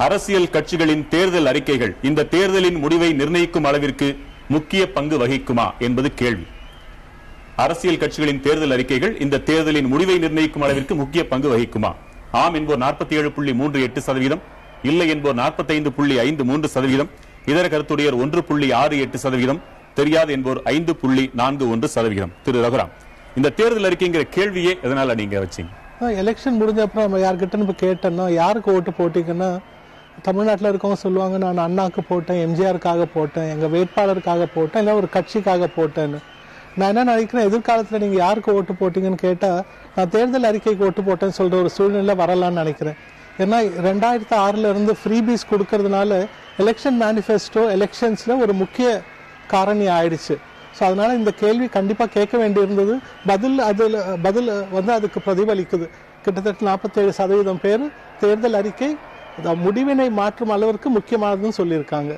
அரசியல் கட்சிகளின் தேர்தல் அறிக்கைகள் இந்த தேர்தலின் முடிவை நிர்ணயிக்கும் அளவிற்கு முக்கிய பங்கு வகிக்குமா என்பது கேள்வி. அரசியல் கட்சிகளின் தேர்தல் அறிக்கைகள் இந்த தேர்தலின் முடிவை நிர்ணயிக்கும் அளவிற்கு முக்கிய பங்கு வகிக்குமா? ஆம் என்போர் 47.38%, இல்லை என்போர் 45.53%, இதர கருத்துடையர் 1.68%, தெரியாது என்போர் 5.41%. திரு ரகுராம், இந்த தேர்தல் அறிக்கைங்கிற கேள்வியே எதனால நீங்க வச்சீங்க? எலெக்ஷன் முடிஞ்ச அப்புறம் நம்ம யார்கிட்ட கேட்டோம்னா, யாருக்கு ஓட்டு போட்டீங்கன்னா தமிழ்நாட்டில் இருக்கவங்க சொல்லுவாங்க, நான் அண்ணாக்கு போட்டேன், எம்ஜிஆருக்காக போட்டேன், எங்க வேட்பாளருக்காக போட்டேன், இல்லை ஒரு கட்சிக்காக போட்டேன்னு. நான் என்ன நினைக்கிறேன், எதிர்காலத்தில் நீங்க யாருக்கு ஓட்டு போட்டீங்கன்னு கேட்டா நான் தேர்தல் அறிக்கைக்கு ஓட்டு போட்டேன்னு சொல்ற ஒரு சூழ்நிலை வரலான்னு நினைக்கிறேன். ஏன்னா 2006 இருந்து ஃப்ரீபீஸ் கொடுக்கறதுனால எலெக்ஷன் மேனிஃபெஸ்டோ எலெக்ஷன்ஸ்ல ஒரு முக்கிய காரணி ஆயிடுச்சு. ஸோ அதனால இந்த கேள்வி கண்டிப்பா கேட்க வேண்டியிருந்தது. பதில் வந்து அதுக்கு பிரதிபலிக்குது. கிட்டத்தட்ட 47% பேர் தேர்தல் அறிக்கை முடிவினை மாற்றும் அளவிற்கு முக்கியமானதுன்னு சொல்லியிருக்காங்க.